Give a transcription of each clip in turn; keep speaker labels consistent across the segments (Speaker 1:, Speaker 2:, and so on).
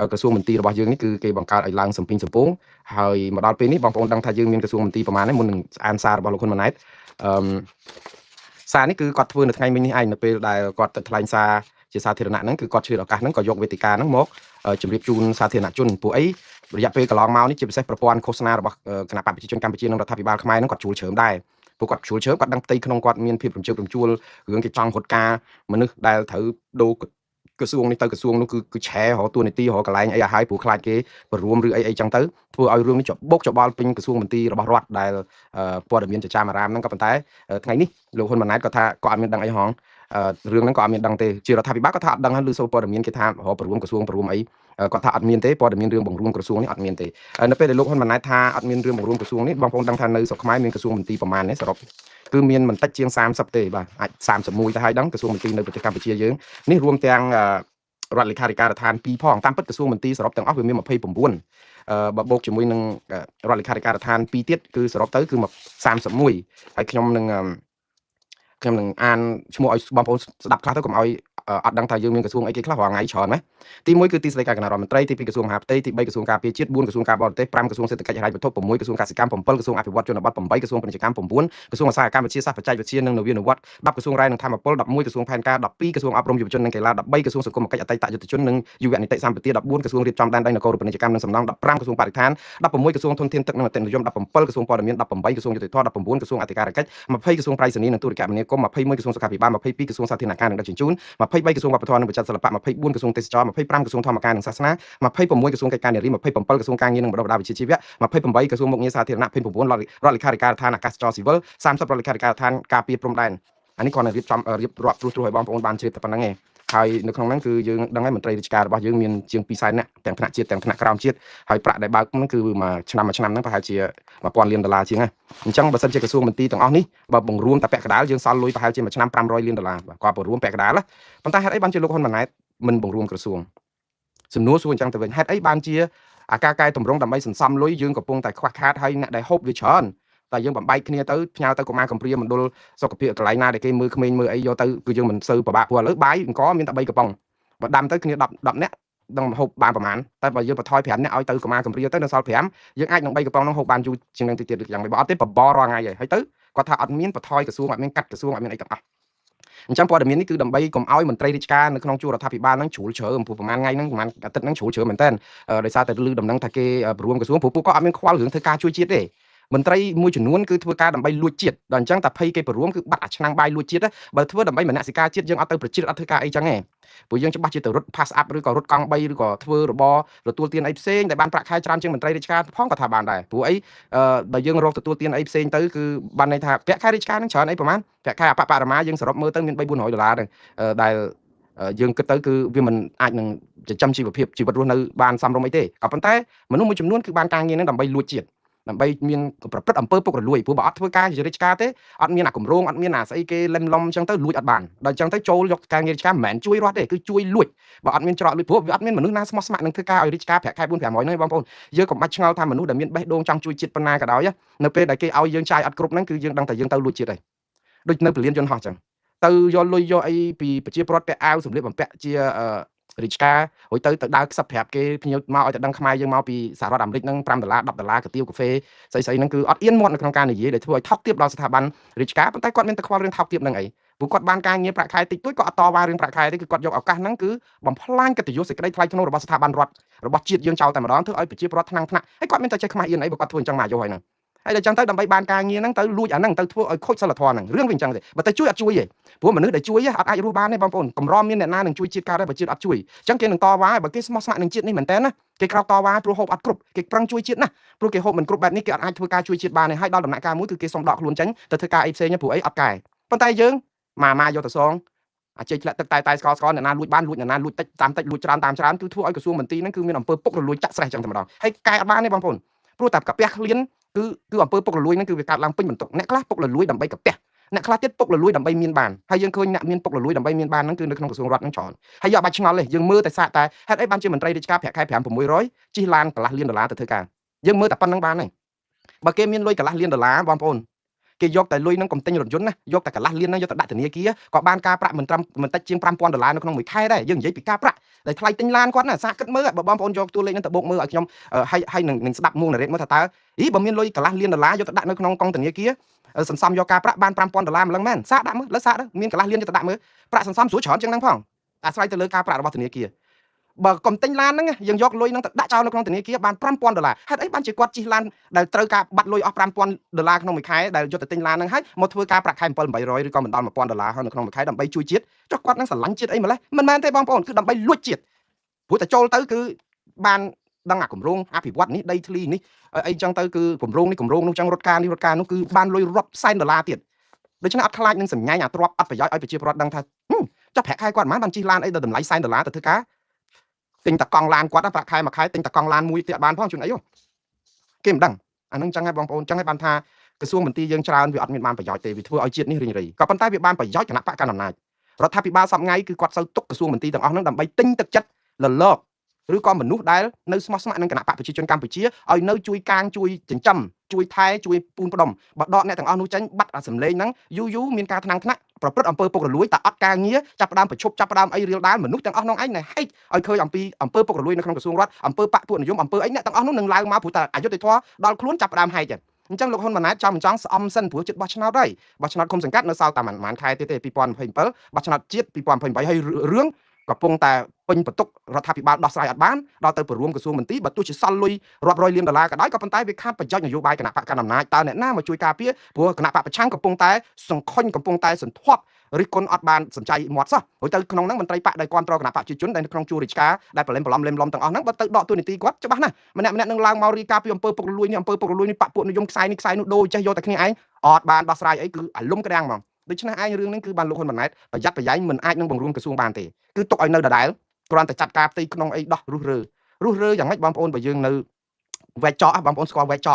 Speaker 1: ក្រសួងមន្ទីររបស់យើងនេះគឺគេបង្កើតឲ្យឡើងសម្ពីងសម្ពងហើយមកដល់ពេលនេះបងប្អូនដឹងថាយើងមានក្រសួងមន្ទីរប្រមាណហើយមុននឹងអានសាររបស់លោកហ៊ុនម៉ាណែតសារនេះគឺគាត់ធ្វើនៅថ្ងៃមិញនេះឯងនៅពេលដែលគាត់ទៅថ្លែងសារជាសាធារណៈហ្នឹងគឺគាត់ឆ្លៀតឱកាសហ្នឹងក៏យកវេទិកាហ្នឹងមកជម្រាបជូនសាធារណជនពួកអីរយៈពេលកន្លងមកនេះជាពិសេសប្រព័ន្ធឃោសនារបស់គណៈបកប្រជាជនកម្ពុជានិងរដ្ឋាភិបាលខ្មែរហ្នឹងគាត់ជួលជ្រើមដែរពួកគាត់ជួលជ្រើមគាត់ដឹងផ្ទៃក្នុងគាត់មានភាពរំជើបរំជួលរឿងគេចង់រត់ការមនុស្សដែលត្រូវដូរក្រសួងនេះទៅក្រសួងនោះគឺឆែរកតួនាទីរកកន្លែងអីឲ្យព្រោះខ្លាចគេបរួមឬអីចឹងទៅធ្វើឲ្យរឿងនេះច្បុកច្បល់ពេញក្រសួងមន្ទីររបស់រដ្ឋដែលព័ត៌មានចចាមអារាមហ្នឹងក៏ប៉ុន្តែថ្ងៃនេះលោកហ៊ុនម៉ាណែតក៏ថាក៏អត់មានដឹងអីហងរឿងហ្នឹងក៏អត់មានដឹងទេជារដ្ឋាភិបាលក៏ថាអត់ដឹងហើយឬសូព័ត៌មានគេថារកបរួមក្រសួងបរួមអីគាត់ថាអត់មានទេព័ត៌មានរឿងបង្រួមក្រសួងនេះអត់មានទេនៅពេលដែលលោកហ៊ុនម៉ាណែតថាអត់មានរឿងបង្រួមក្រសួងនេះបងប្អូនដឹងថានៅស្រុកខ្មែរមានក្រសួងមន្ទីរប្រមាណនេះសរុបគឺមានមិនតិចជាង30ទេបាទអាច31ទៅហើយដឹងក្រសួងមន្ទីរនៅប្រទេសកម្ពុជាយើងនេះរួមទាំងរដ្ឋលេខាធិការដ្ឋាន2ផងតាមពិតក្រសួងមន្ទីរសរុបទាំងអស់វាមាន29បើបូកជាមួយនឹងរដ្ឋលេខាធិការដ្ឋាន2ទៀតគឺសរុបទៅគឺ31ហើយខ្ញុំនឹងអានឈ្មោះឲ្យបងប្អូនស្ដាប់ខ្លះទៅកុំឲ្យអត់ដឹងថាយើងមានក្រសួងអីគេខ្លះរាល់ថ្ងៃច្រើនណាទី1គឺទីស្តីការគណៈរដ្ឋមន្ត្រីទី2ក្រសួងមហាផ្ទៃទី3ក្រសួងការពារជាតិ4ក្រសួងការបរទេស5ក្រសួងសេដ្ឋកិច្ចហិរញ្ញវត្ថុ6ក្រសួងកសិកម្ម7ក្រសួងអភិវឌ្ឍជនបទ8ក្រសួងពាណិជ្ជកម្ម9ក្រសួងឧស្សាហកម្មវិទ្យាសាស្ត្របច្ចេកវិទ្យានិងនវានុវត្តន៍10ក្រសួងរាយនឹងធម្មពល11ក្រសួងផែនការ12ក្រសួងអប់រំយុវជននិងកីឡា13ក្រសួងសង្គមគិច្ចអតីតយុទ្ធជននិងយុវនីតិសម្បទា14ក្រសួងរៀបចំដែនដីនគរពាណិជ្ជកម្មនិងសំណង់15ក្រសួងបរិស្ថាន16ក្រសួងធនធានទឹកនិងអតិថិជន17ក្រសួងព័ត៌មាន18ក្រសួងយុតិធម៌19ក្រសួងអធិការកិច្ច20ក្រសួងប្រៃសណីនិងទូរគមនាគមន៍21ក្រសួងសុខាភិបាល22ក្រសួងសាធារណការនិងដឹកជញ្ជូន23ក្រសួងវប្បធម៌និងវិចិត្រសិល្បៈ24ក្រសួងទេសចរណ៍25ក្រសួងធម្មការនិងសាសនា26ក្រសួងកិច្ចការនារី27ក្រសួងការងារនិងបណ្ដុះបណ្ដាលវិជ្ជាជីវៈ28ក្រសួងមុខងារសាធារណៈ29រដ្ឋលេខាធិការដ្ឋានអាកាសចរស៊ីវិល30រដ្ឋលេខាធិការដ្ឋានការពារព្រំដែនអានេះគ្រាន់តែរៀបរាប់ត្រួសឲ្យបងប្អូនបានជ្រាបតែប៉ុណ្្នឹងឯងហើយនៅក្នុងហ្នឹងគឺយើងដឹងហើយមន្ត្រីរាជការរបស់យើងមានជាង200,000នាក់ទាំងថ្នាក់ជាតិទាំងថ្នាក់ក្រោមជាតិហើយប្រាក់ដែលបើកហ្នឹងគឺមួយឆ្នាំហ្នឹងប្រហែលជា$1000 លានជាងហ្នឹងអញ្ចឹងបើសិនជាក្រសួងមន្ទីរទាំងអស់នេះបើបង្រួមតែពាក់កណ្ដាលយើងសល់លុយប្រហែលជាមួយឆ្នាំ$500 លានបាទគាត់បង្រួមពាក់កណ្ដាលណាប៉ុន្តែហេតុអីបានជាលោកហ៊ុនម៉ាណែតមិនបង្រួមក្រសួងសំណួរសួរអញ្ចឹងទៅវិញហេតុអីបានជាអាការកែតម្រង់ដើម្បីសន្សំលុយយើងកំពុងតែខ្វះខាតហើយអ្នកដែលហូបវាច្រើនតែយើងបំបែកគ្នាទៅផ្ញើទៅកុមារកំព្រាមណ្ឌលសុខភាពកន្លែងណាដែលគេមើលក្មេងមើលអីយកទៅគឺយើងមិនសូវពិបាកព្រោះឥឡូវបាយអង្គមានតែ3កំប៉ុងបើដាំទៅគ្នា10នាក់ដឹងហូបបានប្រហែលតែបើយើងបន្ថយ5នាក់ឲ្យទៅកុមារកំព្រាទៅនៅសល់5យើងអាចនឹង3កំប៉ុងហ្នឹងហូបបានយូរជាងនឹងទៅទៀតយ៉ាងម៉េចបើអត់ទេបបរាល់ថ្ងៃហើយទៅគាត់ថាអត់មានបន្ថយក្រសួងអត់មានកាត់ក្រសួងអត់មានអីទាំងអស់អញ្ចឹងព័ត៌មាននេះគឺដើម្បីកុំឲ្យមន្ត្រីរាជការនៅក្នុងជួររដ្ឋាភិបាលហ្នឹងជ្រុលជ្រើព្រោះប្រហែលថ្ងៃហ្នឹងប្រហែលអាទិត្យហ្នឹងជ្រុលជ្រើមែនតើដោយសារតែឮដំណឹងថាគេព្រមក្រសួងព្រោះពួកគាត់អត់មានខ្វល់រឿងធ្វើការជួយជាតិទេមន្ត្រីមួយចំនួនគឺធ្វើការដើម្បីលួចជាតិដល់អញ្ចឹងតែភ័យគេព្រមគឺបាត់អាឆ្នាំងបាយលួចជាតិបើធ្វើដើម្បីមនសិការជាតិយើងអត់ទៅប្រជិតអត់ធ្វើការអីចឹងទេព្រោះយើងច្បាស់ជាទៅរត់ pass up ឬក៏រត់កង់3ឬក៏ធ្វើរបរទទួលទានអីផ្សេងដែលបានប្រាក់ខែច្រើនជាងមន្ត្រីរាជការផងក៏ថាបានដែរព្រោះអីបើយើងរកទទួលទានអីផ្សេងទៅគឺបានន័យថាប្រាក់ខែរាជការនឹងច្រើនអីប្រហែលប្រាក់ខែអបបរមាយើងសរុបមើលទៅមាន$300-400ហ្នឹងដែលយើងគិតទៅគឺវាមិនអាចនឹងចិញ្ចឹមជីវភាពជីវិតរស់នៅបានសមរម្យអីទេក៏ប៉ុន្តែមនុស្សមួយចំនួនគឺបានការងារហ្នឹងដើម្បីលួចជាតិដើម្បីមានប្រព្រឹត្តអំពើពុករលួយព្រោះបើអត់ធ្វើការជារាជការទេអត់មានអាគម្រោងអត់មានអាស្អីគេលិនឡំអញ្ចឹងទៅលួចអត់បានដល់អញ្ចឹងទៅចូលយកការងាររាជការមិនមែនជួយរដ្ឋទេគឺជួយលួចបើអត់មានច្រកលួចព្រោះវាអត់មានមនុស្សណាស្មោះស្ម័គ្រនឹងធ្វើការឲ្យរាជការប្រាក់ខែ4-500ហ្នឹងបងប្អូនយើងកុំបាច់ឆ្ងល់ថាមនុស្សដែលមានបេះដូងចង់ជួយជាតិប៉ុណ្ណាក៏ដោយនៅពេលដែលគេឲ្យយើងចាយអត់គ្រប់ហ្នឹងគឺយើងដឹងតែយើងទៅលួចជាតិហើយដូចនៅពលានយន្តហោះអញ្ចឹងទៅយកលុយយកអីពីប្រជាពលរដ្ឋពាក់អាវសម្លៀកបំពាក់ជារាជការរួចទៅដើរខ្សឹបប្រាប់គេភ្ញៀវមកឲ្យទៅដឹងខ្មែរយើងមកពីសហរដ្ឋអាមេរិកហ្នឹង$5 $10កាទៀវកាហ្វេស្អីហ្នឹងគឺអត់អៀនមាត់នៅក្នុងការនិយាយដែលធ្វើឲ្យថោកទាបដល់ស្ថាប័នរាជការប៉ុន្តែគាត់មានតែខ្វល់រឿងថោកទាបហ្នឹងអីព្រោះគាត់បានការងារប្រាក់ខែតិចតួចក៏អត់តវ៉ារឿងប្រាក់ខែទេគឺគាត់យកឱកាសហ្នឹងគឺបំផ្លាញកិត្តិយសសេចក្តីថ្លៃថ្នូររបស់ស្ថាប័នរដ្ឋរបស់ជាតិយើងចោលតែម្ដងធ្វើឲ្យប្រជាពលរដ្ឋថ្នាក់ហើយគាត់មានតែចេះខ្មាស់អៀនអីបើគាត់ធ្វើអញ្ចឹងមកយកហើយហ្នឹងហើយដល់អញ្ចឹងទៅដើម្បីបានការងារហ្នឹងទៅលួចអាហ្នឹងទៅធ្វើឲ្យខូចសិលធម៌ហ្នឹងរឿងវាអញ្ចឹងទេបើទៅជួយអត់ជួយទេព្រោះមនុស្សដែលជួយអត់អាចរស់បានទេបងប្អូនកម្រមានអ្នកណានឹងជួយជាតិកើតដែរបើជាតិអត់ជួយអញ្ចឹងគេនឹងតវ៉ាបើគេស្មោះស្ម័គ្រនឹងជាតិនេះមែនតើណាគេក្រោកតវ៉ាព្រោះហូបអត់គ្រប់គេប្រឹងជួយជាតិណាព្រោះគេហូបមិនគ្រប់បែបនេះគេអត់អាចធ្វើការជួយជាតិបានទេហើយដល់ដំណាក់កាលមួយគឺគេសុំដកខ្លួនចេញទៅធ្វើការអីផ្សេងព្រោះអីអត់កែប៉ុន្តែយើងមកយកទៅសងអាចធ្លាក់ទឹកតែស្កអ្នកណាលួចបានលួចអ្នកណាលួចតិចតាមតិចលួចច្រើនតាមច្រើនគឺធ្វើឲ្យក្រសួងមន្ទីរហ្នឹងគឺមានអំពើពុករលួយចាក់ស្រេះចឹងតែម្ដងហើយកែអត់បានទេបងប្អូនព្រោះតែកាពះឃ្លានគឺអំពើពុករលួយហ្នឹងគឺវាកើតឡើងពេញបន្ទុកអ្នកខ្លះពុករលួយដើម្បីកាពះអ្នកខ្លះទៀតពុករលួយដើម្បីមានបានហើយយើងឃើញអ្នកមានពុករលួយដើម្បីមានបានហ្នឹងគឺនៅក្នុងក្រសួងរដ្ឋហ្នឹងច្រើនហើយយកបាច់ឆ្ងល់ទេយើងមើលតែសាកតែហេតុអីបានជាមន្ត្រីរាជការប្រាក់ខែ$500-600ជិះឡានកន្លះលាន$ទៅធ្វើការយើងមើលតែប៉ុណ្្នឹងបានហើយបើគេមានលុយកន្លះលាន$បងប្អូនគេយកតែលុយហ្នឹងកុំទិញរថយន្តណាយកតែកន្លះលានហ្នឹងយកទៅដាក់ធនាគារក៏បានការប្រាក់មិនតិចជាង$5,000នៅក្នុងមួយខែដែរយើងនិយាយពីការប្រាក់ ដែលថ្លៃទិញឡានគាត់ណាសាគិតមើលបើបងប្អូនយកតួលេខហ្នឹងទៅបូកមើលឲ្យខ្ញុំហើយនឹងស្ដាប់មួងណារ៉េតមើលថាតើបើមានលុយកន្លះលានដុល្លារយកទៅដាក់នៅក្នុងកងធនាគារសន្សំយកការប្រាក់បាន$5000ម្លឹងមែនសាកដាក់មើលលើសាកទៅមានកន្លះលានយកទៅដាក់មើលប្រាក់សន្សំស្រួលច្រើនជាងហ្នឹងផងអាស្រ័យទៅលើការប្រាក់របស់ធនាគារបើកុំទិញឡានហ្នឹងយើងយកលុយហ្នឹងទៅដាក់ចោលនៅក្នុងធនាគារបាន$5000ហេតុអីបានជាគាត់ជិះឡានដែលត្រូវការបាត់លុយអស់$5000ក្នុងមួយខែដែលយកទៅទិញឡានហ្នឹងហើយមកធ្វើការប្រាក់ខែ$7800ឬក៏មិនដល់$1000ហើយនៅក្នុងមួយខែដើម្បីជួយជាតិចុះគាត់នឹងស្រឡាញ់ជាតិអីម្លេះមិនមែនទេបងប្អូនគឺដើម្បីលួចជាតិព្រោះតែចូលទៅគឺបានដឹងអាគម្រោងអភិវឌ្ឍនេះដីធ្លីនេះអីចឹងទៅគឺគម្រោងនេះគម្រោងនោះចឹងរត់ការនេះរត់ការនោះគឺបានលុយរាប់សែនដុល្លារទៀតដូច្នេះអត់ខ្លាចនឹងសម្ញែងអាទ្រព្យអត់ប្រយោជន៍ឲ្យប្រជាពលរដ្ឋដឹងថាចុះប្រាក់ខែគាត់ប៉ុន្មានបានជិះឡានអីដល់តម្លៃសែនដុល្លារទៅធ្វើការទិញតកង់ឡានគាត់ប្រាក់ខែមួយខែទិញតកង់ឡានមួយទៀតបានផងជួនអីគេមិនដឹងអានឹងចឹងហើយបងប្អូនចឹងហើយបានថាក្រសួងមន្ទីរយើងច្រើនវាអត់មានបានប្រយោជន៍ទេវាធ្វើឲ្យជាតិនេះរីងរៃក៏ប៉ុន្តែវាបានប្រយោជន៍គណៈបកកណ្ដាលអំណាចរដ្ឋាភិបាលសប្តាហ៍ថ្ងៃគឺគាត់សូវទុកក្រសួងមន្ទីរទាំងអស់ហ្នឹងដើម្បីទិញទឹកចិត្តលលកឬក៏មនុស្សដែលនៅស្មោះស្ម័គ្រនឹងគណៈបកប្រជាជនកម្ពុជាឲ្យនៅជួយកាងជួយចិញ្ចឹមជួយថែជួយពូនផ្ដុំបើដកអ្នកទាំងអស់នោះចេញបាត់អាសម្លេងហ្នឹងយូរមានការថ្នាំងថ្នាក់ប្រព្រឹត្តអំពើពុករលួយតែអត់ការងារចាប់ផ្ដើមប្រជុំចាប់ផ្ដើមអីរៀលដាលមនុស្សទាំងអស់នោះឯងណែហេតុឲ្យឃើញអំពីអំពើពុករលួយនៅក្នុងក្រសួងរដ្ឋអំពើបកពួកនិយមអំពើអីអ្នកទាំងអស់នោះនឹងឡើងមកព្រោះតែអយុត្តិធម៌ដល់ខ្លួនចាប់ផ្ដើមហែកអញ្ចឹងលោកហ៊ុនម៉ាណែតចង់ស្អំសិនព្រោះចិត្តបោះឆ្នោតហើយបោះឆ្នោតគុំសង្កាត់នៅសល់តែប្រហែលខែទៀតទេ2027បោះឆ្នោតជាតិ2028ហើយរឿងកំពុងតែពេញបន្ទុករដ្ឋាភិបាលដោះស្រាយអត់បានដល់ទៅព្រមក្រសួងមន្ទីរបើទោះជាសល់លុយរាប់រយលានដុល្លារក៏ដោយក៏ប៉ុន្តែវាខាតប្រយោជន៍នយោបាយគណៈបកកណ្ដាលអំណាចតើអ្នកណាមកជួយការពារព្រោះគណៈបកប្រឆាំងកំពុងតែសង្ខុញកំពុងតែសន្ធាប់រិះគន់អត់បានសំចៃមាត់សោះព្រោះទៅក្នុងហ្នឹងមន្ត្រីបកដែលគ្រប់គ្រងគណៈបកប្រជាជនដែលនៅក្នុងជួររាជការដែលប្រឡំប្រឡំលេមឡំទាំងអស់ហ្នឹងបើទៅដកទូនីតិគាត់ច្បាស់ណាស់ម្នាក់នឹងឡើងមករីកាពីអំពើពុករលួយនេះអំពើពុករលួយនេះបកពួកនិយមខ្សែនេះខ្សែនោះដូរចេះយកតែគ្នាឯងអត់បានដោះស្រាយអីគឺអាលុំក្រាំងហ្មងដូច្នេះឯងរឿងនេះគឺបានលោកហ៊ុនម៉ាណែតប្រយ័ត្នប្រយែងមិនអាចនឹងបង្រួមក្រសួងបានទេគឺទុកឲ្យនៅដដែលគ្រាន់តែចាត់ការផ្ទៃក្នុងអីដោះរុះរើយ៉ាងម៉េចបងប្អូនបើយើងនៅវែកចោបងប្អូនស្គាល់វែកចោ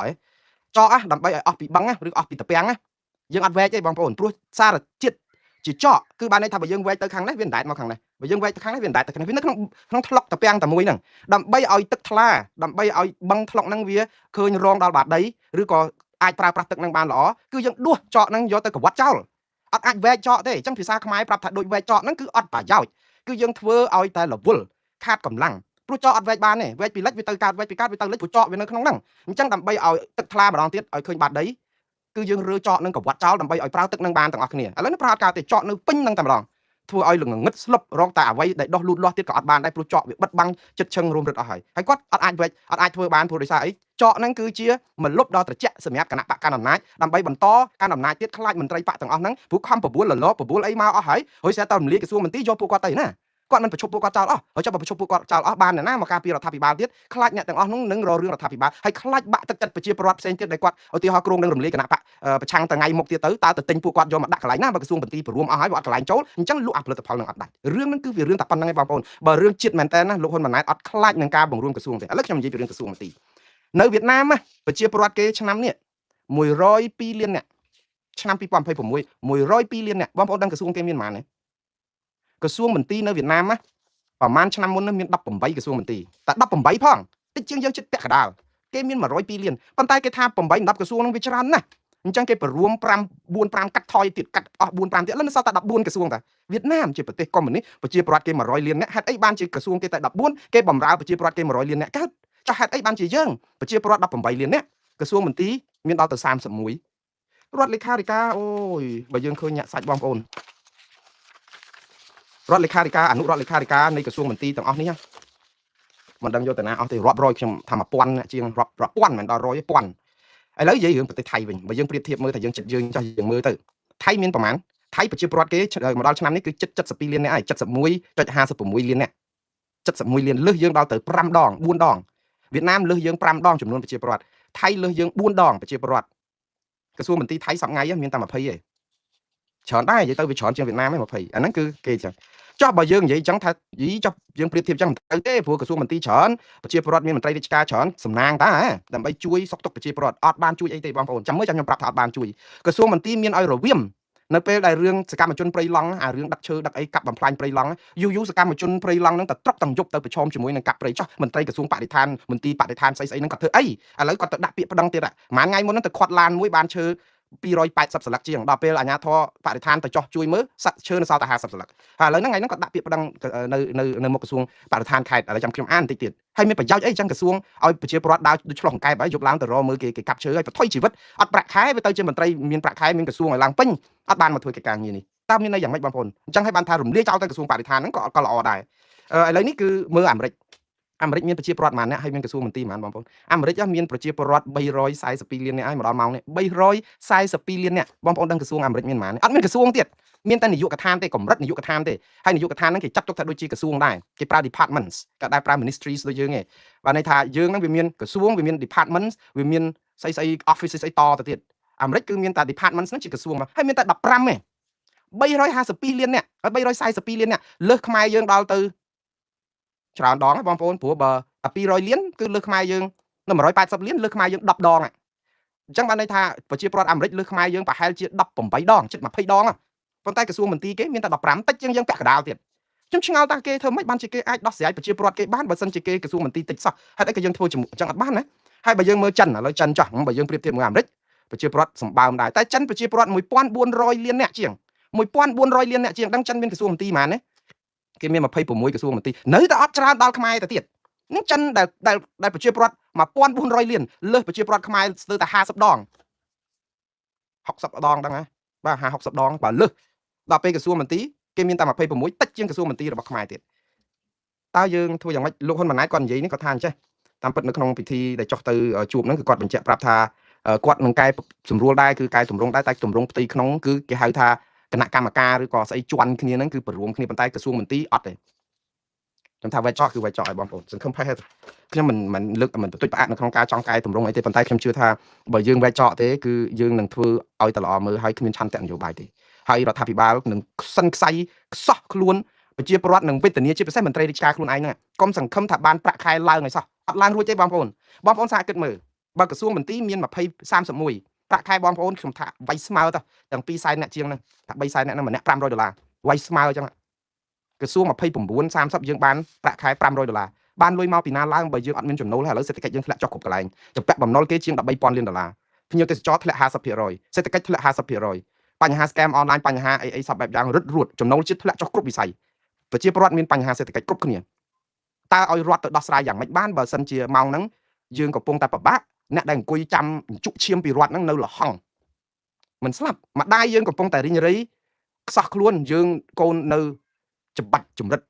Speaker 1: ចោដើម្បីឲ្យអស់ពីបឹងឬអស់ពីតាពាំងយើងអត់វែកទេបងប្អូនព្រោះសារជាតិជាចោគឺបានន័យថាបើយើងវែកទៅខាងនេះវាអណ្ដែតមកខាងនេះបើយើងវែកទៅខាងនេះវាអណ្ដែតទៅខាងនេះវានៅក្នុងថ្លុកតាពាំងតែមួយហ្នឹងដើម្បីឲ្យទឹកថ្លាដើម្បីឲ្យបឹងថ្លុកហ្នឹងវាឃើញរងដល់បាតដីឬក៏អាចប្រើប្រាស់ទឹកហ្នឹងបានល្អគឺយើងដួសចោហ្នឹងយកទៅកវត្តចោលអត់អាចវែកចោទេអញ្ចឹងភាសាខ្មែរប្រាប់ថាដូចវែកចោហ្នឹងគឺអត់ប្រយោជន៍គឺយើងធ្វើឲ្យតែរវល់ខាតកម្លាំងព្រោះចោអត់វែកបានទេវែកពីលិចវាទៅកើតវែកពីកើតវាទៅលិចព្រោះចោវានៅក្នុងហ្នឹងអញ្ចឹងដើម្បីឲ្យទឹកថ្លាម្ដងទៀតឲ្យឃើញបាតដីគឺយើងរើចោនឹងកវត្តចោលដើម្បីឲ្យប្រើទឹកនឹងបានទាំងអស់គ្នាឥឡូវនេះប្រើអត់កើតទេចោនៅពេញនឹងតែម្ដងធ្វើឲ្យល្ងងឹតស្លុបរងតែអ្វីដែលដោះលូតលាស់ទៀតក៏អត់បានដែរព្រោះចោវាបិទបាំងចិត្តឈឹងរួមរឹតអស់ហើយគាត់អត់អាចវែកអត់អាចធ្វើបានព្រោះដោយសារអីចោហ្នឹងគឺជាមលុបដល់ត្រជាក់សម្រាប់គណៈបកកណ្ដាលអំណាចដើម្បីបន្តកាន់អំណាចទៀតខ្លាចមន្ត្រីបកទាំងអស់ហ្នឹងព្រោះខំបបួលលលបបួលអីមកអស់ហើយហើយស្អាតតែរំលាយក្រសួងមន្ទីរយកពួកគាត់ទៅណាគាត់មិនប្រជុំពួកគាត់ចោលអស់ហើយចាប់ប្រជុំពួកគាត់ចោលអស់បានណាមកការពីរដ្ឋាភិបាលទៀតខ្លាចអ្នកទាំងអស់នោះនឹងរករឿងរដ្ឋាភិបាលហើយខ្លាចបាក់ទឹកចិត្តប្រជាពលរដ្ឋផ្សេងទៀតដែលគាត់ឧទាហរណ៍គ្រោងនឹងរំលាយគណៈបកប្រឆាំងថ្ងៃមុខទៀតទៅតើទៅទិញពួកគាត់យកមកដាក់កន្លែងណាបើក្រសួងមន្ទីរព្រមអស់ហើយអត់កន្លែងចូលអញ្ចឹងលក់អាផលិតផលនឹងអត់ដាច់រឿងហ្នឹងគឺវារឿងតែប៉ុណ្្នឹងឯងបងប្អូនបើរឿងជាតិមែនតើណាលោកហ៊ុនម៉ាណែតអត់ខ្លាចនឹងការបង្រួមក្រសួងទេឥឡូវខ្ញុំនិយាយពីរឿងក្រសួងមន្ទីរនៅវៀតណាមប្រជាពលរដ្ឋគេឆ្នាំនេះ102លានអ្នកឆ្នាំ2026 102លានអ្នកបងប្អូនដឹងក្រសួងគេមានប៉ុន្មានទេក្រសួងមន្ទីរនៅវៀតណាមប្រហែលឆ្នាំមុនមាន18ក្រសួងមន្ទីរតែ18ផងតិចជាងយើងចិត្តពាក់កដាលគេមាន102លានប៉ុន្តែគេថា8 10ក្រសួងនឹងវាច្រើនណាស់អញ្ចឹងគេព្រម5 4 5កាត់ថយទៀតកាត់អស់4 5ទៀតឥឡូវនៅសល់តែ14ក្រសួងតាវៀតណាមជាប្រទេសកុម្មុយនីសប្រជាពលរដ្ឋគេ100លានអ្នកហេតុអីបានជាក្រសួងគេតែ14គេបំរើប្រជាពលរដ្ឋគេ100លានអ្នកកើតចុះហេតុអីបានជាយើងប្រជាពលរដ្ឋ18លានអ្នកក្រសួងមន្ទីរមានដល់ទៅ31រដ្ឋលេខាធិការអូយបើយើងឃើញញាក់សាច់បងប្អូនរដ្ឋលេខាធិការអនុរដ្ឋលេខាធិការនៃក្រសួងមន្ទីរទាំងអស់នេះមិនដឹងយកទៅណាអស់ទេរាប់រយខ្ញុំថា1000ជាងរាប់ពាន់មិនដល់រយពាន់ឥឡូវនិយាយរឿងប្រទេសថៃវិញបើយើងប្រៀបធៀបមើលថាយើងចិត្តយើងចោះយើងមើលទៅថៃមានប្រមាណថៃប្រជាពលរដ្ឋគេមកដល់ឆ្នាំនេះគឺ72លានអ្នកហើយ71.56លានអ្នក71លានលើសយើងដល់ទៅ5ដង4ដងវៀតណាមលើសយើង5ដងចំនួនប្រជាពលរដ្ឋថៃលើសយើង4ដងប្រជាពលរដ្ឋក្រសួងមន្ទីរថៃសប្ងៃមានតែ20ទេច្រើនដែរនិយាយទៅវាច្រើនជាងវៀតណាមឯង20អាហ្នឹងគឺគេចឹងចុះបើយើងនិយាយចឹងថាយីចុះយើងប្រៀបធៀបចឹងមិនទៅទេព្រោះក្រសួងមន្ទីរច្រើនប្រជាពលរដ្ឋមានមន្ត្រីរាជការច្រើនសំណាងតាដើម្បីជួយសុខទុក្ខប្រជាពលរដ្ឋអត់បានជួយអីទេបងប្អូនចាំមើលចាំខ្ញុំប្រាប់ថាអត់បានជួយក្រសួងមន្ទីរមានឲ្យរវាមនៅពេលដែលរឿងសកម្មជនព្រៃឡង់អារឿងដឹកឈើដឹកអីកាប់បំផ្លាញព្រៃឡង់យូរសកម្មជនព្រៃឡង់ហ្នឹងតែត្រកទាំងយប់ទៅប្រឈមជាមួយនឹងកាប់ព្រៃចុះមន្ត្រីក្រសួងបរិស្ថានមន្ទីរបរិស្ថានស្អីហ្នឹងគាត់ធ្វើអីឥឡូវគាត់ទៅដាក់ពាក្យប្តឹងទៀតហ្មងថ្ងៃមុនហ្នឹងទៅខាត់ឡានមួយបានឈើ 280 ស្លឹកជាងដល់ពេលអាជ្ញាធរបរិស្ថានទៅចោះជួយមើលសាក់ឈើនៅសល់តែ50 ស្លឹកហើយឥឡូវហ្នឹងថ្ងៃហ្នឹងគាត់ដាក់ពាក្យប្តឹងនៅមុខក្រសួងបរិស្ថានខេត្តឥឡូវចាំខ្ញុំអានបន្តិចទៀតហើយមានប្រយោជន៍អីចឹងក្រសួងឲ្យប្រជាពលរដ្ឋដើរដូចឆ្លោះអង្កែបហើយយកឡើងទៅរមើលគេកាប់ឈើហើយបន្ថយជីវិតអត់ប្រាក់ខែវាទៅជាមន្ត្រីមានប្រាក់ខែមានក្រសួងឲ្យឡើងពេញអត់បានមកធ្វើកិច្ចការងារនេះតើមានន័យយ៉ាងម៉េចបងប្អូនអញ្ចឹងហើយបានថារំលាយចោលទៅក្រសួងបរិស្ថានហ្នឹងក៏ល្អដែរឥឡូវនេះគឺមើលអាមេរិកមានប្រជាពលរដ្ឋប៉ុន្មានអ្នកហើយមានក្រសួងមន្ទីរប៉ុន្មានបងប្អូនអាមេរិកមានប្រជាពលរដ្ឋ342លានអ្នកហើយមកដល់ម៉ោងនេះ342លានអ្នកបងប្អូនដឹងក្រសួងអាមេរិកមានប៉ុន្មានអត់មានក្រសួងទៀតមានតែនាយកដ្ឋានទេកម្រិតនាយកដ្ឋានទេហើយនាយកដ្ឋានហ្នឹងគេចាត់ទុកថាដូចជាក្រសួងដែរគេប្រើ departments ក៏ដែរប្រើ ministries ដូចយើងឯងបាទន័យថាយើងហ្នឹងវាមានក្រសួងវាមាន departments វាមានស្អី office ស្អីតទៅទៀតអាមេរិកគឺមានតែ departments ហ្នឹងជាក្រសួងហើយមានតែ15ឯង352លានអ្នកហើយ342លានអ្នកលើសខ្មែរយើងដល់ទៅច្រើនដងហ្នឹងបងប្អូនព្រោះបើ200លានគឺលើសខ្មែរយើងនៅ180លានលើសខ្មែរយើង10ដងអញ្ចឹងបានន័យថាប្រជាពលរដ្ឋអាមេរិកលើសខ្មែរយើងប្រហែលជា18ដងជិត20ដងប៉ុន្តែក្រសួងមន្ទីរគេមានតែ15តិចជាងយើងពាក់កណ្ដាលទៀតខ្ញុំឆ្ងល់តាគេធ្វើម៉េចបានជាគេអាចដោះស្រាយប្រជាពលរដ្ឋគេបានបើសិនជាគេក្រសួងមន្ទីរតិចសោះហេតុអីក៏យើងធ្វើជាមួយអញ្ចឹងអត់បានណាហើយបើយើងមើលចិនឥឡូវចិនចោះបើយើងប្រៀបធៀបមួយអាមេរិកប្រជាពលរដ្ឋសម្បើមដែរតែចិនប្រជាពលរដ្ឋ1400លានអ្នកជាង1400លានអ្នកជាងដឹងចិនមានក្រសួងមន្ទីរប៉ុន្មានណាគេមាន26ក្រសួងមន្ទីរនៅតែអត់ច្រើនដល់ខ្មែរទៅទៀតនឹងចិនដែលប្រជាពលរដ្ឋ1400លានលើសប្រជាពលរដ្ឋខ្មែរស្ទើរតែ50ដង60ដងដឹងហ៎បាទ50 ដងបើលើសដល់ពេលក្រសួងមន្ទីរគេមានតែ26តិចជាងក្រសួងមន្ទីររបស់ខ្មែរទៀតតើយើងធ្វើយ៉ាងម៉េចលោកហ៊ុនម៉ាណែតគាត់និយាយនេះគាត់ថាអញ្ចេះតាមពិតនៅក្នុងពិធីដែលចុះទៅជួបហ្នឹងគឺគាត់បញ្ជាក់ប្រាប់ថាគាត់នឹងកែសម្រួលដែរគឺកែតម្រង់ដែរតែតម្រង់ផ្ទៃក្នុងគឺគេហៅថាគណៈកម្មការឬក៏ស្អីជន់គ្នាហ្នឹងគឺប្ររួមគ្នាប៉ុន្តែក្រសួងមន្ទីរអត់ទេខ្ញុំថាវេចោះគឺវេចោះឲ្យបងប្អូនសង្ឃឹមផេះខ្ញុំមិនលើកមិនបន្ទុចផ្អាកនៅក្នុងការចង់កែតម្រង់អីទេប៉ុន្តែខ្ញុំជឿថាបើយើងវេចោះទេគឺយើងនឹងធ្វើឲ្យតល្អមើលហើយគ្មានឆន្ទៈនយោបាយទេហើយរដ្ឋាភិបាលនឹងខ្សិនខ្សៃខ្សោះខ្លួនប្រជាពលរដ្ឋនឹងវេទនាជាពិសេសមន្ត្រីរាជការខ្លួនឯងហ្នឹងកុំសង្ឃឹមថាបានប្រាក់ខែឡើងឲ្យសោះអត់ឡើងរួចទេបងប្អូនសហគិតមើលបើក្រសួងមន្ទីរមាន31ប្រាក់ខែបងប្អូនខ្ញុំថាវាយស្មើទៅទាំង200,000អ្នកជាងហ្នឹងថា300,000អ្នកហ្នឹងម្នាក់$500វាយស្មើអញ្ចឹងក្រសួង29 30យើងបានប្រាក់ខែ$500បានលុយមកពីណាឡើងបើយើងអត់មានចំណូលហើយឥឡូវសេដ្ឋកិច្ចយើងធ្លាក់ចុះគ្រប់កន្លែងចម្ពាក់បំណុលគេជាង$13,000លានភ្ញៀវទេសចរធ្លាក់ 50% សេដ្ឋកិច្ចធ្លាក់ 50% បញ្ហា scam អនឡាញបញ្ហាអីសពបែបយ៉ាងរឹតរួតចំណូលជាតិធ្លាក់ចុះគ្រប់វិស័យប្រជាពលរដ្ឋមានបញ្ហាសេដ្ឋកិច្ចគ្រប់គ្នាតើឲ្យរដ្ឋទៅដោះស្រាយយ៉ាងម៉េចបានបើសិនជាម៉ោងហ្នឹងយើងកំពុងតែពិបាកអ្នកដែលអង្គុយចាំជក់ឈាមពីរដ្ឋហ្នឹងនៅលហង់មិនស្លាប់ម្ដាយយើងកំពុងតែរីងរៃខ្សោះខ្លួនយើងកូននៅច្បាច់ចម្រិត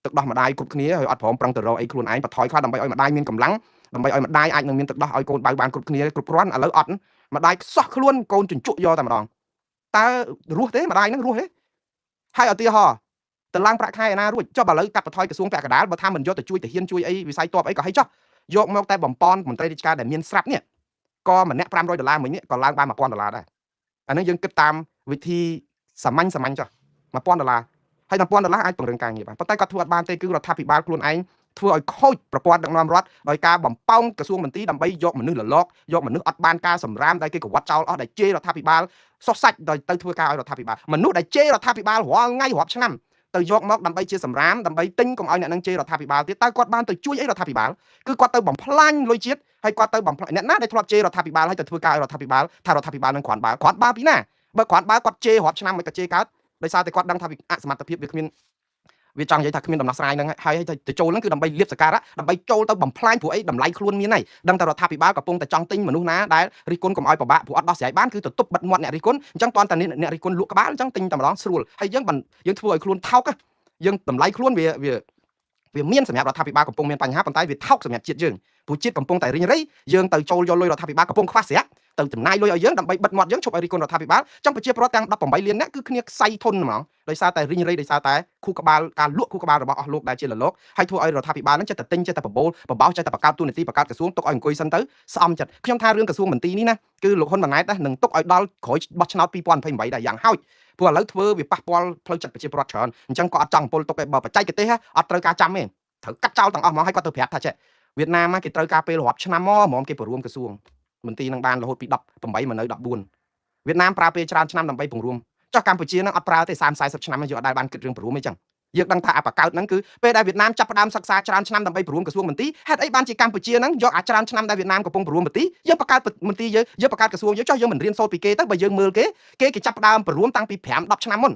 Speaker 1: ទឹកដោះម្ដាយគ្រប់គ្នាហើយអត់ព្រមប្រឹងទៅរកអីខ្លួនឯងបន្ថយខ្លះដើម្បីឲ្យម្ដាយមានកម្លាំងដើម្បីឲ្យម្ដាយអាចនឹងមានទឹកដោះឲ្យកូនបៅបានគ្រប់គ្នាគ្រប់គ្រាន់ឥឡូវអត់ម្ដាយខ្សោះខ្លួនកូនជញ្ជក់យកតែម្ដងតើរស់ទេម្ដាយហ្នឹងរស់ទេហើយឧទាហរណ៍តឡើងប្រាក់ខែឯណារួចចុះឥឡូវកាត់បន្ថយក្រសួងពាក់កណ្ដាលបើថាមិនយកទៅជួយទាហានជួយអីវិស័យតបអីក៏ឲ្យចុះយកមកតែបំពន់មន្ត្រីរាជការដែលមានស្រាប់នេះក៏ម្នាក់$500មិញនេះក៏ឡើងបាន$1000ដែរអានឹងយើងគិតតាមវិធីសាមញ្ញចុះ$1000ហើយ$1000អាចពង្រឹងការងារបានប៉ុន្តែគាត់ធ្វើអត់បានទេគឺរដ្ឋាភិបាលខ្លួនឯងធ្វើឲ្យខូចប្រព័ន្ធដឹកនាំរដ្ឋដោយការបំផោងក្រសួងមន្ទីរដើម្បីយកមនុស្សលលកយកមនុស្សអត់បានការសម្រាមដែលគេកវត្តចោលអស់ដែលជេររដ្ឋាភិបាលសុសសាច់ដោយទៅធ្វើការឲ្យរដ្ឋាភិបាលមនុស្សដែលជេររដ្ឋាភិបាលរាល់ថ្ងៃរាប់ឆ្នាំទៅយកមកដើម្បីជាសម្រាមដើម្បីទិញកុំឲ្យអ្នកនឹងជេររដ្ឋាភិបាលទៀតតើគាត់បានទៅជួយអីរដ្ឋាភិបាលគឺគាត់ទៅបំផ្លាញលុយជាតិហើយគាត់ទៅបំផ្លាញអ្នកណាដែលធ្លាប់ជេររដ្ឋាភិបាលហើយទៅធ្វើការឲ្យរដ្ឋាភិបាលថារដ្ឋាភិបាលនឹងគ្រាន់បើពីណាបើគ្រាន់បើគាត់ជេររាប់ឆ្នាំមិនក៏ជេរកើតដោយសារតែគាត់ដឹងថាអសមត្ថភាពវាគ្មានវាចង់និយាយថាគ្មានដំណោះស្រាយហ្នឹងហើយទៅចូលហ្នឹងគឺដើម្បីលៀបសការៈដើម្បីចូលទៅបំផ្លាញព្រោះអីតម្លៃខ្លួនមានហើយដឹងតែរដ្ឋាភិបាលកំពុងតែចង់ទិញមនុស្សណាដែលរិះគន់កុំឲ្យពិបាកព្រោះអត់ដោះស្រាយបានគឺទៅទប់បិទមាត់អ្នករិះគន់អញ្ចឹងតន់តែអ្នករិះគន់លក់ក្បាលអញ្ចឹងទិញតែម្ដងស្រួលហើយយើងធ្វើឲ្យខ្លួនថោកយើងតម្លៃខ្លួនវាមានសម្រាប់រដ្ឋាភិបាលកំពុងមានបញ្ហាប៉ុន្តែវាថោកសម្រាប់ជាតិយើងព្រោះជាតិកំពុងតែរីងរៃយើងទៅចូលយកលុយរដ្ឋាភិបាលកំពុងខ្វះស្រាក់ទៅចំណាយលុយឲ្យយើងដើម្បីបិទមាត់យើងឈប់ឲ្យរិះគន់រដ្ឋាភិបាលចឹងប្រជាពលរដ្ឋទាំង18លានអ្នកគឺគ្នាខ្សែធនហ្មងដោយសារតែរីងរៃដោយសារតែខួរក្បាលការលក់ខួរក្បាលរបស់អស់លោកដែលជាលលោកហើយធ្វើឲ្យរដ្ឋាភិបាលនឹងចិត្តតែទិញចិត្តតែបបោលបបោសចិត្តតែបង្កើតទូនាទីបង្កើតក្រសួងទុកឲ្យអង្គុយសិនទៅស្អំចិត្តខ្ញុំថារឿងក្រសួងមន្ទីរនេះណាគឺលោកហ៊ុនម៉ាណែតនឹងទុកឲ្យដល់ក្រោយបោះឆ្នោត2028ដែរយ៉ាងហោចព្រោះឥឡូវធ្វើវាប៉ះពាល់ផ្លូវចិត្តប្រជាពលរដ្ឋច្រើនអញ្ចឹងក៏អត់ចង់ពលទុកឯបើបច្ចេកទេសអត់ត្រូវការចាំទេត្រូវកាត់ចោលទាំងអស់ហ្មងហើយគាត់ទៅប្រាប់ថាចេះវៀតណាមគេត្រូវការពេលរាប់ឆ្នាំហ្មងគេពង្រួមក្រសួងមន្ទីរនឹងបានរហូតពី18មកនៅ14វៀតណាមប្រើពេលច្រើនឆ្នាំដើម្បីពង្រួមចុះកម្ពុជានឹងអត់ប្រើទេ30 40ឆ្នាំយើងអត់ដែលបានគិតរឿងពង្រួមអីចឹង យើងដឹងថាអាបកើតហ្នឹងគឺពេលដែលវៀតណាមចាប់ផ្ដើមសិក្សាច្រើនឆ្នាំដើម្បីព្រមក្រសួងមន្ទីរហេតុអីបានជាកម្ពុជាហ្នឹងយកអាច្រើនឆ្នាំដែលវៀតណាមកំពុងព្រមមន្ទីរយើងបង្កើតមន្ទីរយើងបង្កើតក្រសួងយើងចុះយើងមិនរៀនសូត្រពីគេទៅបើយើងមើលគេចាប់ផ្ដើមព្រមតាំងពី5 10ឆ្នាំមុន